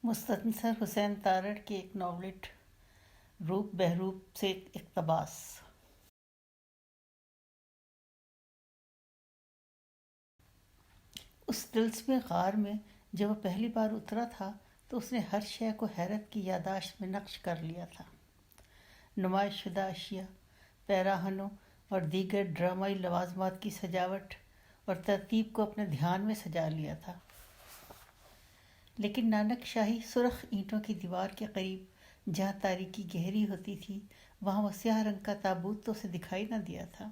مستنصر حسین تارڑ کی ایک ناولٹ روپ بہروپ سے اقتباس۔ اس طلسم غار میں جب وہ پہلی بار اترا تھا تو اس نے ہر شے کو حیرت کی یادداشت میں نقش کر لیا تھا۔ نمائش شدہ اشیاء، پیراہنوں اور دیگر ڈرامائی لوازمات کی سجاوٹ اور ترتیب کو اپنے دھیان میں سجا لیا تھا، لیکن نانک شاہی سرخ اینٹوں کی دیوار کے قریب جہاں تاریکی گہری ہوتی تھی وہاں وہ سیاہ رنگ کا تابوت تو اسے دکھائی نہ دیا تھا۔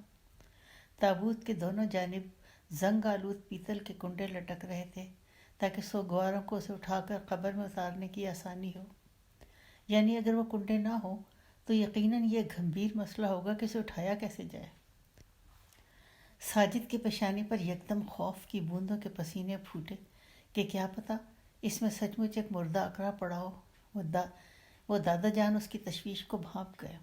تابوت کے دونوں جانب زنگ آلود پیتل کے کنڈے لٹک رہے تھے تاکہ سوگواروں کو اسے اٹھا کر قبر میں اتارنے کی آسانی ہو، یعنی اگر وہ کنڈے نہ ہوں تو یقیناً یہ گھمبیر مسئلہ ہوگا کہ اسے اٹھایا کیسے جائے۔ ساجد کے پیشانی پر یکدم خوف کی بوندوں کے پسینے پھوٹے کہ کیا پتہ اس میں سچ مچ ایک مردہ اکڑا پڑا ہو۔ وہ دادا جان اس کی تشویش کو بھانپ گئے۔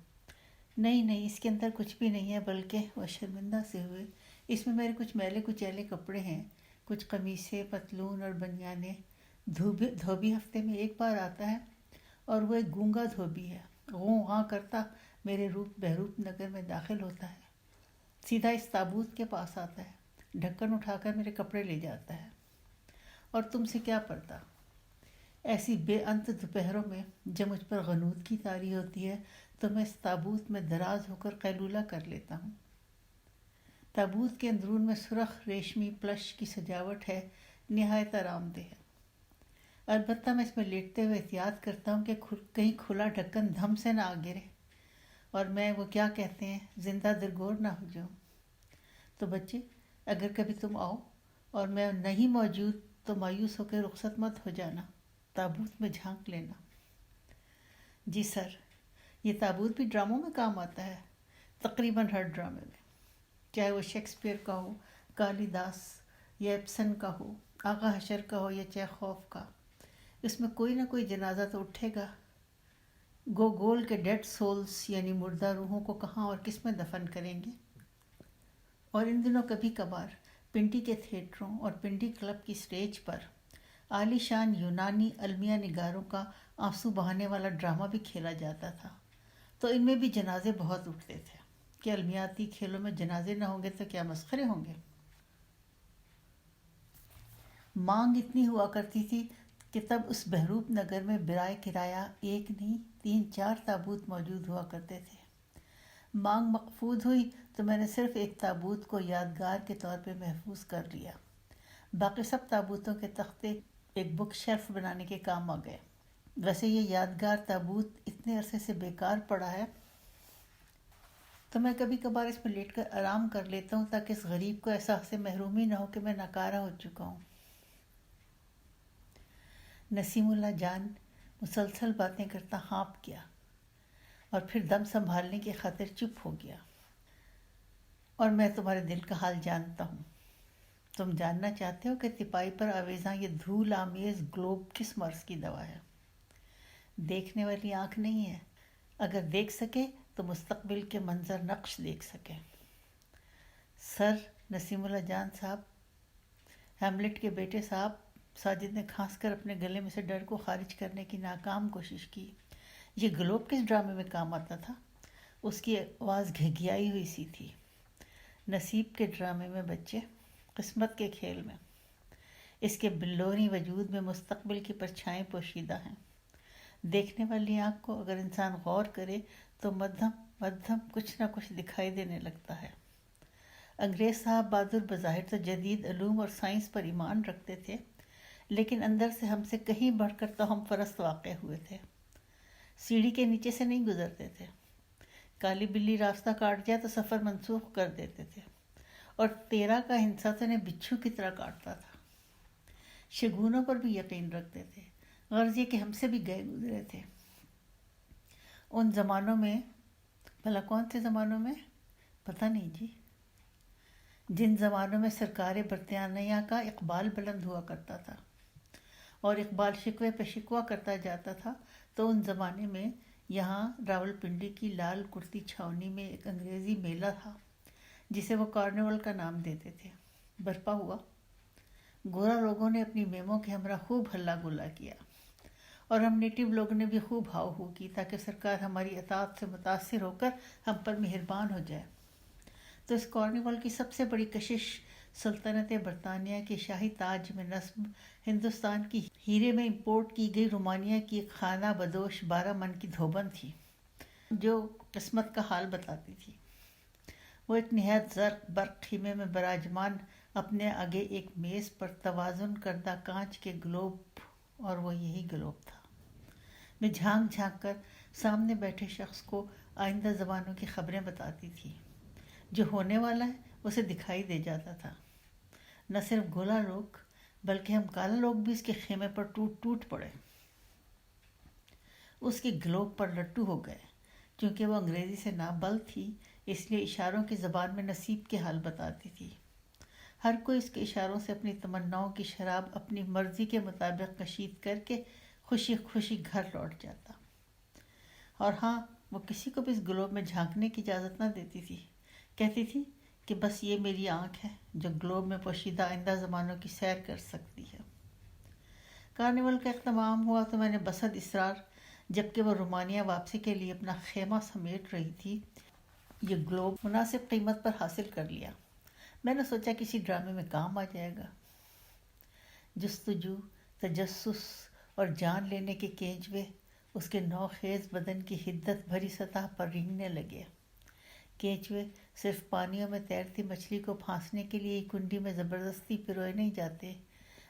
نہیں، اس کے اندر کچھ بھی نہیں ہے، بلکہ وہ شرمندہ سے ہوئے، اس میں میرے کچھ میلے کچیلے کپڑے ہیں، کچھ قمیصیں، پتلون اور بنیانیں۔ دھوبی ہفتے میں ایک بار آتا ہے اور وہ ایک گونگا دھوبی ہے، غوں غاں کرتا میرے روپ بہروپ نگر میں داخل ہوتا ہے، سیدھا اس تابوت کے پاس آتا ہے، ڈھکن اٹھا کر میرے کپڑے لے جاتا ہے، اور تم سے کیا پڑتا؟ ایسی بے انت دوپہروں میں جب مجھ پر غنود کی طاری ہوتی ہے تو میں اس تابوت میں دراز ہو کر قیلولہ کر لیتا ہوں۔ تابوت کے اندرون میں سرخ ریشمی پلش کی سجاوٹ ہے، نہایت آرام دہ ہے۔ البتہ میں اس میں لیٹتے ہوئے احتیاط کرتا ہوں کہ کہیں کھلا ڈھکن دھم سے نہ آ گرے اور میں وہ کیا کہتے ہیں زندہ درگور نہ ہو جاؤں۔ تو بچے، اگر کبھی تم آؤ اور میں نہیں موجود تو مایوس ہو کے رخصت مت ہو جانا، تابوت میں جھانک لینا۔ جی سر، یہ تابوت بھی ڈراموں میں کام آتا ہے، تقریباً ہر ڈرامے میں، چاہے وہ شیکسپیئر کا ہو، کالی داس یا ایبسن کا ہو، آغا حشر کا ہو یا چیخوف کا۔ اس میں کوئی نہ کوئی جنازہ تو اٹھے گا۔ گوگول کے ڈیڈ سولز یعنی مردہ روحوں کو کہاں اور کس میں دفن کریں گے؟ اور ان دنوں کبھی کبھار پنڈی کے تھیٹروں اور پنڈی کلب کی سٹیج پر عالی شان یونانی المیہ نگاروں کا آنسو بہانے والا ڈرامہ بھی کھیلا جاتا تھا، تو ان میں بھی جنازے بہت اٹھتے تھے کہ المیاتی کھیلوں میں جنازے نہ ہوں گے تو کیا مسخرے ہوں گے۔ مانگ اتنی ہوا کرتی تھی کہ تب اس بہروپ نگر میں برائے کرایہ ایک نہیں 3-4 تابوت موجود ہوا کرتے تھے۔ مانگ مقفود ہوئی تو میں نے صرف ایک تابوت کو یادگار کے طور پہ محفوظ کر لیا، باقی سب تابوتوں کے تختے ایک بک شیلف بنانے کے کام آ گئے۔ ویسے یہ یادگار تابوت اتنے عرصے سے بیکار پڑا ہے تو میں کبھی کبھار اس میں لیٹ کر آرام کر لیتا ہوں تاکہ اس غریب کو احساس محرومی نہ ہو کہ میں ناکارہ ہو چکا ہوں۔ نسیم اللہ جان مسلسل باتیں کرتا ہانپ گیا اور پھر دم سنبھالنے کی خاطر چپ ہو گیا۔ اور میں تمہارے دل کا حال جانتا ہوں۔ تم جاننا چاہتے ہو کہ تپائی پر آویزاں یہ دھول آمیز گلوب کس مرض کی دوا ہے؟ دیکھنے والی آنکھ نہیں ہے، اگر دیکھ سکے تو مستقبل کے منظر نقش دیکھ سکے۔ سر نسیم اللہ جان صاحب، ہیملٹ کے بیٹے صاحب، ساجد نے کھانس کر اپنے گلے میں سے ڈر کو خارج کرنے کی ناکام کوشش کی۔ یہ گلوب کس ڈرامے میں کام آتا تھا؟ اس کی آواز گھگھیائی ہوئی سی تھی۔ نصیب کے ڈرامے میں بچے، قسمت کے کھیل میں۔ اس کے بلوریں وجود میں مستقبل کی پرچھائیں پوشیدہ ہیں۔ دیکھنے والی آنکھ کو اگر انسان غور کرے تو مدھم کچھ نہ کچھ دکھائی دینے لگتا ہے۔ انگریز صاحب بہادر بظاہر تو جدید علوم اور سائنس پر ایمان رکھتے تھے، لیکن اندر سے ہم سے کہیں بڑھ کر توہم پرست واقع ہوئے تھے۔ سیڑھی کے نیچے سے نہیں گزرتے تھے، کالی بلی راستہ کاٹ جائے تو سفر منسوخ کر دیتے تھے، اور 13 کا ہنسا تو انہیں بچھو کی طرح کاٹتا تھا۔ شگونوں پر بھی یقین رکھتے تھے، غرض یہ کہ ہم سے بھی گئے گزرے تھے۔ ان زمانوں میں، بھلا کون سے زمانوں میں؟ پتہ نہیں جی۔ جن زمانوں میں سرکار برطانیہ کا اقبال بلند ہوا کرتا تھا اور اقبال شکوے پہ شکوہ کرتا جاتا تھا، تو ان زمانے میں یہاں راولپنڈی کی لال کرتی چھاؤنی میں ایک انگریزی میلہ تھا جسے وہ کارنیول کا نام دیتے تھے، برپا ہوا۔ گورا لوگوں نے اپنی میموں کے ہمراہ خوب ہلا گلا کیا اور ہم نیٹو لوگوں نے بھی خوب ہاؤ ہو کی تاکہ سرکار ہماری اطاعت سے متاثر ہو کر ہم پر مہربان ہو جائے۔ تو اس کارنیول کی سب سے بڑی کشش سلطنت برطانیہ کے شاہی تاج میں نصب ہندوستان کی ہیرے میں امپورٹ کی گئی رومانیہ کی ایک خانہ بدوش 12 من کی دھوبن تھی، جو قسمت کا حال بتاتی تھی۔ وہ ایک نہایت زرق برق خیمے میں براجمان، اپنے آگے ایک میز پر توازن کردہ کانچ کے گلوب، اور وہ یہی گلوب تھا۔ میں جھانک جھانک کر سامنے بیٹھے شخص کو آئندہ زمانوں کی خبریں بتاتی تھی۔ جو ہونے والا ہے اسے دکھائی دے جاتا تھا۔ نہ صرف گولا لوگ بلکہ ہم کالا لوگ بھی اس کے خیمے پر ٹوٹ ٹوٹ پڑے، اس کے گلوب پر لٹو ہو گئے۔ چونکہ وہ انگریزی سے نابلد تھی، اس لیے اشاروں کی زبان میں نصیب کے حال بتاتی تھی۔ ہر کوئی اس کے اشاروں سے اپنی تمناؤں کی شراب اپنی مرضی کے مطابق کشید کر کے خوشی خوشی گھر لوٹ جاتا۔ اور ہاں، وہ کسی کو بھی اس گلوب میں جھانکنے کی اجازت نہ دیتی تھی۔ کہتی تھی کہ بس یہ میری آنکھ ہے جو گلوب میں پوشیدہ آئندہ زمانوں کی سیر کر سکتی ہے۔ کارنیول کا اختتام ہوا تو میں نے بسد اصرار، جبکہ وہ رومانیہ واپسی کے لیے اپنا خیمہ سمیٹ رہی تھی، یہ گلوب مناسب قیمت پر حاصل کر لیا۔ میں نے سوچا کسی ڈرامے میں کام آ جائے گا۔ جستجو، تجسس اور جان لینے کے کینچوے اس کے نوخیز بدن کی حدت بھری سطح پر رینگنے لگے۔ کینچوے صرف پانیوں میں تیرتی مچھلی کو پھانسنے کے لیے کنڈی میں زبردستی پروئے نہیں جاتے،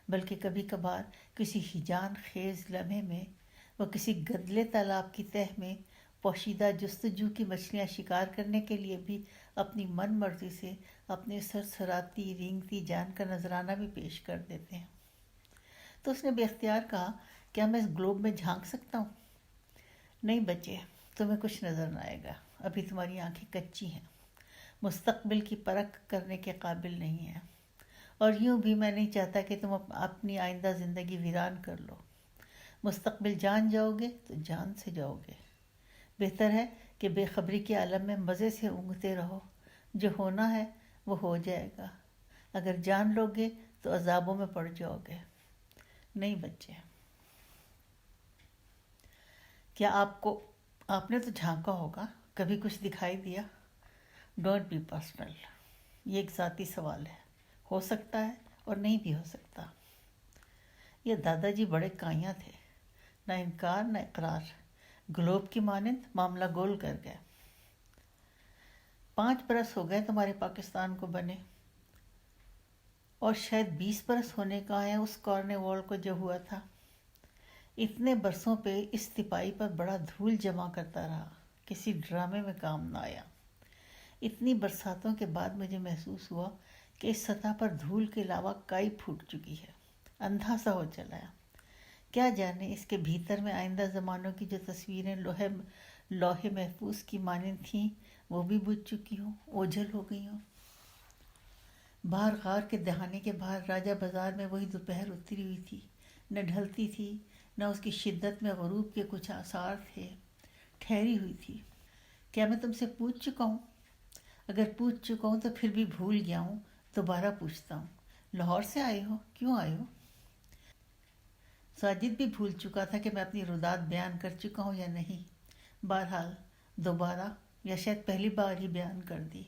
بلکہ کبھی کبھار کسی ہیجان خیز لمحے میں وہ کسی گدلے تالاب کی تہہ میں پوشیدہ جستجو کی مچھلیاں شکار کرنے کے لیے بھی اپنی من مرضی سے اپنی سرسراتی رینگتی جان کا نذرانہ بھی پیش کر دیتے ہیں۔ تو اس نے بے اختیار کہا، کیا میں اس گلوب میں جھانک سکتا ہوں؟ نہیں بچے، تمہیں کچھ نظر نہ آئے گا، ابھی تمہاری آنکھیں کچی ہیں، مستقبل کی پرکھ کرنے کے قابل نہیں ہیں، اور یوں بھی میں نہیں چاہتا کہ تم اپنی آئندہ زندگی ویران کر لو۔ مستقبل جان جاؤ گے تو جان سے جاؤ گے۔ بہتر ہے کہ بے خبری کے عالم میں مزے سے اونگتے رہو، جو ہونا ہے وہ ہو جائے گا۔ اگر جان لو گے تو عذابوں میں پڑ جاؤ گے۔ نہیں بچے، کیا آپ نے تو جھانکا ہوگا، کبھی کچھ دکھائی دیا؟ ڈونٹ بی پرسنل، یہ ایک ذاتی سوال ہے، ہو سکتا ہے اور نہیں بھی ہو سکتا۔ یہ دادا جی بڑے کائیاں تھے، نہ انکار نہ اقرار، گلوب کی مانند معاملہ گول کر گئے۔ 5 برس ہو گئے تمہارے پاکستان کو بنے، اور شاید 20 برس ہونے کا ہے اس کارنیوال کو جو ہوا تھا۔ اتنے برسوں پہ اس تپائی پر بڑا دھول جمع کرتا رہا، کسی ڈرامے میں کام نہ آیا۔ اتنی برساتوں کے بعد مجھے محسوس ہوا کہ اس سطح پر دھول کے علاوہ کائی پھوٹ چکی ہے، اندھا سا ہو چلا ہے۔ کیا جانے اس کے بھیتر میں آئندہ زمانوں کی جو تصویریں لوح محفوظ کی مانند تھیں وہ بھی بجھ چکی ہوں، اوجھل ہو گئی ہوں۔ باہر غار کے دہانے کے باہر راجہ بازار میں وہی دوپہر اتری ہوئی تھی، نہ ڈھلتی تھی، نہ اس کی شدت میں غروب کے کچھ آثار تھے، ٹھہری ہوئی تھی۔ کیا میں تم سے پوچھ چکا ہوں؟ اگر پوچھ چکا ہوں تو پھر بھی بھول گیا ہوں، دوبارہ پوچھتا ہوں، لاہور سے آئے ہو؟ کیوں آئے ہو؟ ساجد بھی بھول چکا تھا کہ میں اپنی روداد بیان کر چکا ہوں یا نہیں۔ بہرحال دوبارہ یا شاید پہلی بار ہی بیان کر دی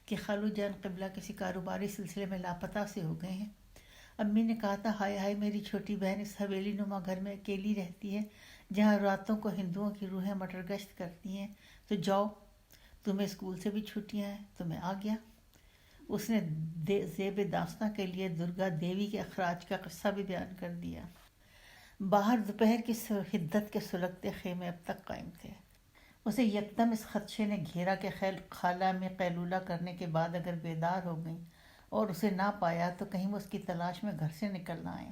کہ خالو جان قبلہ کسی کاروباری سلسلے میں لاپتہ سے ہو گئے ہیں۔ امی نے کہا تھا، ہائے ہائے میری چھوٹی بہن اس حویلی نما گھر میں اکیلی رہتی ہے جہاں راتوں کو ہندوؤں کی روحیں مٹر گشت کرتی ہیں، تو جاؤ، تمہیں اسکول سے بھی چھٹیاں ہیں۔ تو میں آ گیا۔ اس نے زیب داستاں کے لیے درگا دیوی کے اخراج کا قصہ بھی بیان کر دیا۔ باہر دوپہر کی حدت کے سلگتے خیمے اب تک قائم تھے۔ اسے یکدم اس خدشے نے گھیرا کہ خالہ میں قیلولہ کرنے کے بعد اگر بیدار ہو گئیں اور اسے نہ پایا تو کہیں وہ اس کی تلاش میں گھر سے نکل نہ آئیں۔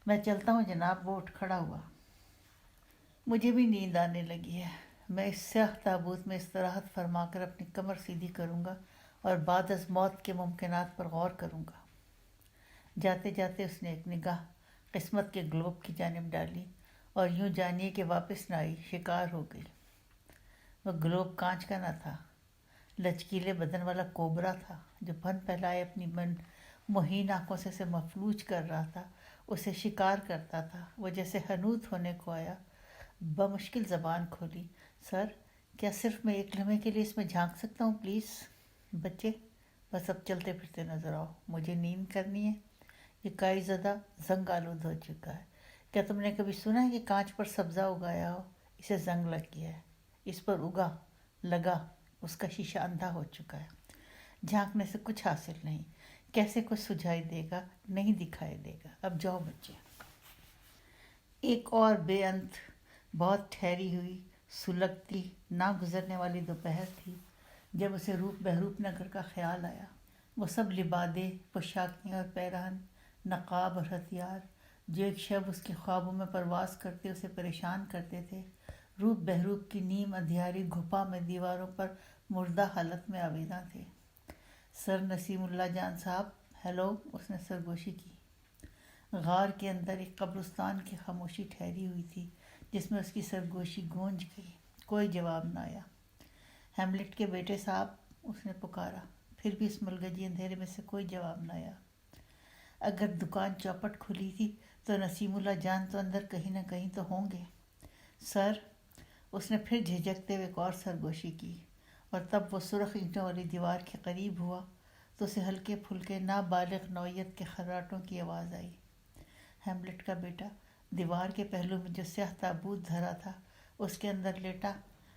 میں چلتا ہوں جناب، وہ اٹھ کھڑا ہوا۔ مجھے بھی نیند آنے لگی ہے۔ میں اس سیاہ تابوت میں استراحت فرما کر اپنی کمر سیدھی کروں گا اور بعد از موت کے ممکنات پر غور کروں گا۔ جاتے جاتے اس نے ایک نگاہ قسمت کے گلوب کی جانب ڈالی اور یوں جانیے کہ واپس نہ آئی، شکار ہو گئی۔ وہ گلوب کانچ کا نہ تھا، لچکیلے بدن والا کوبرا تھا جو پن پھیلائے اپنی مہین آنکھوں سے اسے مفلوج کر رہا تھا اسے شکار کرتا تھا۔ وہ جیسے حنوط ہونے کو آیا، بمشکل زبان کھولی۔ سر، کیا صرف میں ایک لمحے کے لیے اس میں جھانک سکتا ہوں پلیز؟ بچے، بس اب چلتے پھرتے نظر آؤ، مجھے نیند کرنی ہے۔ یہ کائی زدہ زنگ آلود ہو چکا ہے۔ کیا تم نے کبھی سنا ہے کہ کانچ پر سبزہ اگایا ہو؟ اسے زنگ لگ گیا ہے، اس پر لگا، اس کا شیشہ اندھا ہو چکا ہے۔ جھانکنے سے کچھ حاصل نہیں، کیسے کچھ سجھائی دے گا؟ نہیں دکھائی دے گا۔ اب جاؤ بچے۔ ایک اور بے انت، بہت ٹھہری ہوئی، سلگتی، نہ گزرنے والی دوپہر تھی جب اسے روپ بہروپ نگر کا خیال آیا۔ وہ سب لبادے، پوشاکیں اور پیرہن، نقاب اور ہتھیار جو ایک شب اس کے خوابوں میں پرواز کرتے اسے پریشان کرتے تھے، روپ بہروپ کی نیم اندھیاری گھپا میں دیواروں پر مردہ حالت میں آویزاں تھے۔ سر نسیم اللہ جان صاحب، ہیلو، اس نے سرگوشی کی۔ غار کے اندر ایک قبرستان کی خاموشی ٹھہری ہوئی تھی جس میں اس کی سرگوشی گونج گئی۔ کوئی جواب نہ آیا۔ ہیملٹ کے بیٹے صاحب، اس نے پکارا، پھر بھی اس ملگجی اندھیرے میں سے کوئی جواب نہ آیا۔ اگر دکان چوپٹ کھلی تھی تو نسیم اللہ جان تو اندر کہیں نہ کہیں تو ہوں گے۔ سر، اس نے پھر جھجکتے ہوئے ایک اور سرگوشی کی، اور تب وہ سرخ اینٹوں والی دیوار کے قریب ہوا تو اسے ہلکے پھلکے نابالغ نوعیت کے خراٹوں کی آواز آئی۔ ہیملٹ کا بیٹا دیوار کے پہلو میں جو سیاہ تابوت دھرا تھا اس کے اندر لیٹا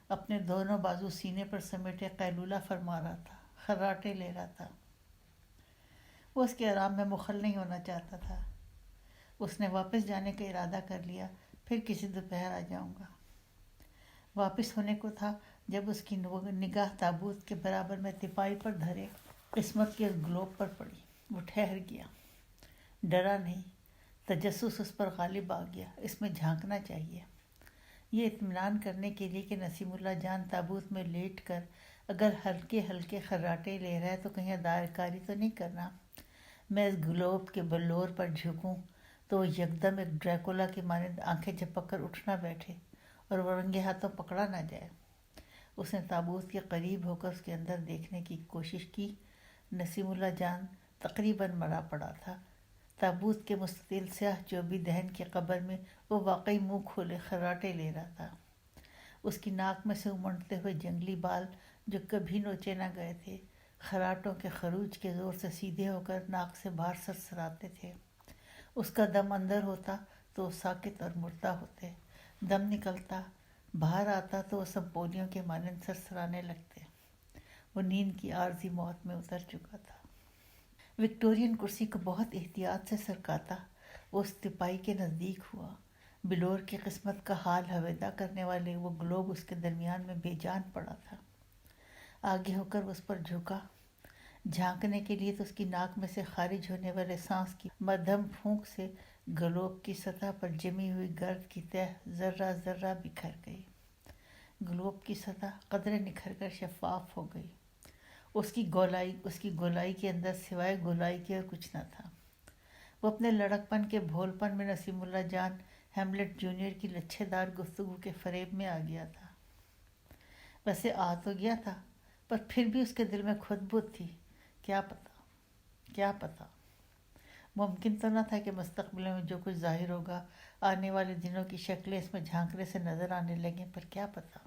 اپنے دونوں بازو سینے پر سمیٹے قیلولہ فرما رہا تھا، خراٹے لے رہا تھا۔ وہ اس کے آرام میں مخل نہیں ہونا چاہتا تھا۔ اس نے واپس جانے کا ارادہ کر لیا، پھر کسی دوپہر آ جاؤں گا۔ واپس ہونے کو تھا جب اس کی نگاہ تابوت کے برابر میں تپائی پر دھرے قسمت کے گلوب پر پڑی۔ وہ ٹھہر گیا، ڈرا نہیں، تجسس اس پر غالب آ گیا۔ اس میں جھانکنا چاہیے، یہ اطمینان کرنے کے لیے کہ نسیم اللہ جان تابوت میں لیٹ کر اگر ہلکے ہلکے خراٹے لے رہا ہے تو کہیں ادائے کاری تو نہیں کرنا۔ میں اس گلوب کے بلور پر جھکوں تو وہ یکدم ایک ڈریکولا کی مانند آنکھیں جھپک کر اٹھ نہ بیٹھے اور وہ رنگے ہاتھوں پکڑا نہ جائے۔ اس نے تابوت کے قریب ہو کر اس کے اندر دیکھنے کی کوشش کی۔ نسیم اللہ جان تقریباً مرا پڑا تھا۔ تابوت کے مستطیل سیاہ چوبی دہن کی قبر میں وہ واقعی منہ کھولے خراٹے لے رہا تھا۔ اس کی ناک میں سے امنڈتے ہوئے جنگلی بال جو کبھی نوچے نہ گئے تھے، خراٹوں کے خروج کے زور سے سیدھے ہو کر ناک سے باہر سرسراتے تھے۔ اس کا دم اندر ہوتا تو وہ ساکت اور مردہ ہوتے، دم نکلتا باہر آتا تو وہ سمپولیوں کے مانند سرسرانے لگتے۔ وہ نیند کی عارضی موت میں اتر چکا تھا۔ وکٹورین کرسی کو بہت احتیاط سے سرکاتا وہ اس تپائی کے نزدیک ہوا۔ بلور کی قسمت کا حال حویدا کرنے والے وہ گلوب اس کے درمیان میں بے جان پڑا تھا۔ آگے ہو کر وہ اس پر جھکا، جھانکنے کے لیے تو اس کی ناک میں سے خارج ہونے والے سانس کی مدھم پھونک سے گلوب کی سطح پر جمی ہوئی گرد کی تہ ذرہ ذرہ بکھر گئی۔ گلوب کی سطح قدرے نکھر کر شفاف ہو گئی۔ اس کی گولائی کے اندر سوائے گولائی کے اور کچھ نہ تھا۔ وہ اپنے لڑکپن کے بھول پن میں نسیم اللہ جان ہیملٹ جونیئر کی لچھے دار گفتگو کے فریب میں آ گیا تھا۔ ویسے آ تو گیا تھا، پر پھر بھی اس کے دل میں خود بت تھی۔ کیا پتا، ممکن تو نہ تھا کہ مستقبل میں جو کچھ ظاہر ہوگا، آنے والے دنوں کی شکلیں اس میں جھانکنے سے نظر آنے لگیں، پر کیا پتا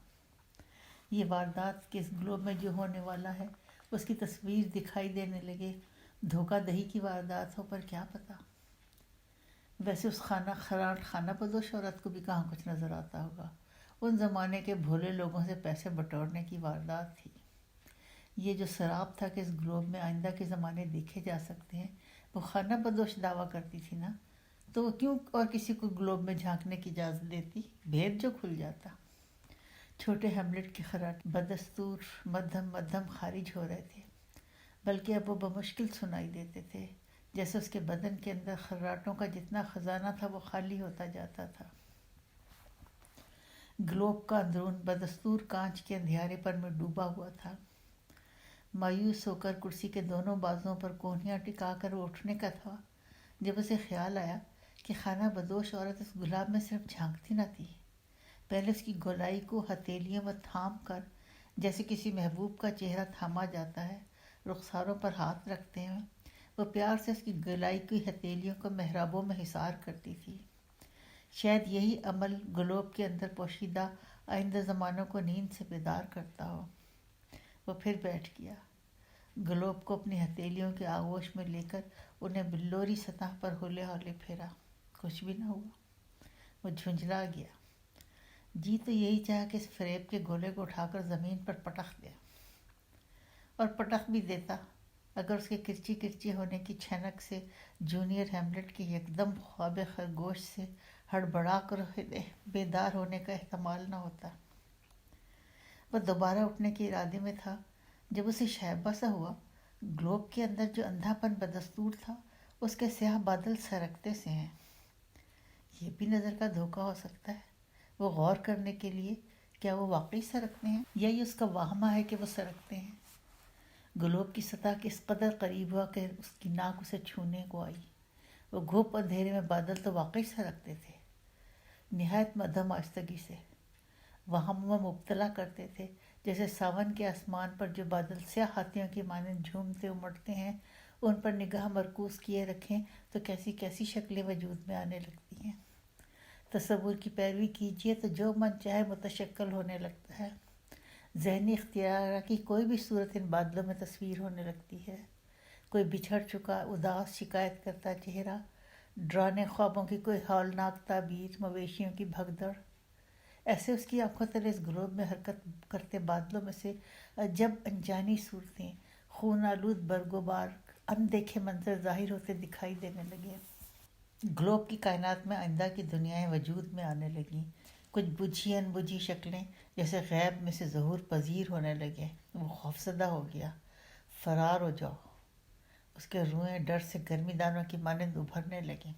یہ واردات کہ اس گلوب میں جو ہونے والا ہے اس کی تصویر دکھائی دینے لگے، دھوکہ دہی کی واردات ہو، پر کیا پتا۔ ویسے اس خانہ بدوش عورت کو بھی کہاں کچھ نظر آتا ہوگا۔ ان زمانے کے بھولے لوگوں سے پیسے بٹورنے کی واردات تھی۔ یہ جو سراب تھا کہ اس گلوب میں آئندہ کے زمانے دیکھے جا سکتے ہیں، وہ خانہ بدوش دعویٰ کرتی تھی نا، تو وہ کیوں اور کسی کو گلوب میں جھانکنے کی اجازت دیتی؟ بھید جو کھل جاتا۔ چھوٹے ہیملٹ کے خراٹے بدستور مدھم خارج ہو رہے تھے، بلکہ اب وہ بمشکل سنائی دیتے تھے، جیسے اس کے بدن کے اندر خراٹوں کا جتنا خزانہ تھا وہ خالی ہوتا جاتا تھا۔ گلوب کا اندرون بدستور کانچ کے اندھیارے پر میں ڈوبا ہوا تھا۔ مایوس ہو کر کرسی کے دونوں بازوؤں پر کونیاں ٹکا کر وہ اٹھنے کا تھا جب اسے خیال آیا کہ خانہ بدوش عورت اس گلاب میں صرف جھانکتی نہ تھی، پہلے اس کی گولائی کو ہتھیلیوں میں تھام کر جیسے کسی محبوب کا چہرہ تھاما جاتا ہے، رخساروں پر ہاتھ رکھتے ہیں، وہ پیار سے اس کی گلائی کی ہتھیلیوں کو محرابوں میں حصار کرتی تھی۔ شاید یہی عمل گلوب کے اندر پوشیدہ آئندہ زمانوں کو نیند سے بیدار کرتا ہو۔ وہ پھر بیٹھ گیا، گلوب کو اپنی ہتھیلیوں کے آغوش میں لے کر انہیں بلوری سطح پر ہولے ہولے پھیرا۔ کچھ بھی نہ ہوا۔ وہ جھنجھلا گیا۔ جی تو یہی چاہا کہ اس فریب کے گولے کو اٹھا کر زمین پر پٹخ دے، اور پٹخ بھی دیتا اگر اس کے کرچی کرچی ہونے کی چھنک سے جونیئر ہیملٹ کے یکدم خواب خرگوش سے ہڑبڑا کر بیدار ہونے کا احتمال نہ ہوتا۔ وہ دوبارہ اٹھنے کے ارادے میں تھا جب اسے شائبہ سا ہوا۔ گلوب کے اندر جو اندھا پن بدستور تھا، اس کے سیاہ بادل سرکتے سے ہیں۔ یہ بھی نظر کا دھوکہ ہو سکتا ہے۔ وہ غور کرنے کے لیے، کیا وہ واقعی سرکتے ہیں یا یہ اس کا واہمہ ہے کہ وہ سرکتے ہیں؟ گلوب کی سطح کے اس قدر قریب ہوا کہ اس کی ناک اسے چھونے کو آئی۔ وہ گھوپ اندھیرے میں بادل تو واقعی سرکتے تھے، نہایت مدھم آہستگی سے، وہم میں مبتلا کرتے تھے، جیسے ساون کے آسمان پر جو بادل سیاہ ہاتھیوں کی مانند جھومتے امڑتے ہیں، ان پر نگاہ مرکوز کیے رکھیں تو کیسی کیسی شکلیں وجود میں آنے لگتی ہیں۔ تصور کی پیروی کیجیے تو جو من چاہے متشکل ہونے لگتا ہے۔ ذہنی اختیار کی کوئی بھی صورت ان بادلوں میں تصویر ہونے لگتی ہے۔ کوئی بچھڑ چکا اداس شکایت کرتا چہرہ، ڈرانے خوابوں کی کوئی ہولناک تعبیر، مویشیوں کی بھگدڑ۔ ایسے اس کی آنکھوں تلے اس گلوب میں حرکت کرتے بادلوں میں سے عجب انجانی صورتیں، خون آلود برگ و بار، اندیکھے منظر ظاہر ہوتے دکھائی دینے لگے۔ گلوب کی کائنات میں آئندہ کی دنیایں وجود میں آنے لگیں، کچھ بجھی انبجھی شکلیں جیسے غیب میں سے ظہور پذیر ہونے لگے۔ وہ خوفزدہ ہو گیا۔ فرار ہو جاؤ۔ اس کے روئیں ڈر سے گرمی دانوں کی مانند ابھرنے لگیں۔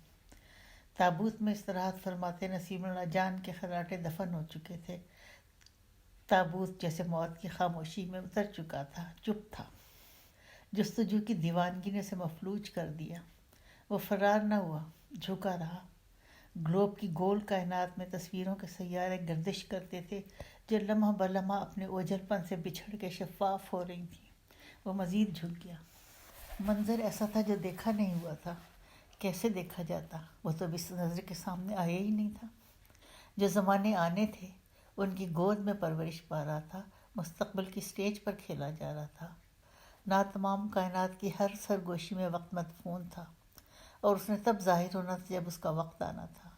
تابوت میں استراحت فرماتے نسیم اللہ جان کے خراٹے دفن ہو چکے تھے۔ تابوت جیسے موت کی خاموشی میں اتر چکا تھا، چپ تھا۔ جستجو کی دیوانگی نے اسے مفلوج کر دیا۔ وہ فرار نہ ہوا، جھکا رہا۔ گلوب کی گول کائنات میں تصویروں کے سیارے گردش کرتے تھے جو لمحہ بلمحہ اپنے اوجھل پن سے بچھڑ کے شفاف ہو رہی تھیں۔ وہ مزید جھک گیا۔ منظر ایسا تھا جو دیکھا نہیں ہوا تھا۔ کیسے دیکھا جاتا؟ وہ تو اس نظر کے سامنے آیا ہی نہیں تھا۔ جو زمانے آنے تھے ان کی گود میں پرورش پا رہا تھا، مستقبل کی سٹیج پر کھیلا جا رہا تھا۔ ناتمام کائنات کی ہر سرگوشی میں وقت مدفون تھا، اور اس نے تب ظاہر ہونا تھا جب اس کا وقت آنا تھا۔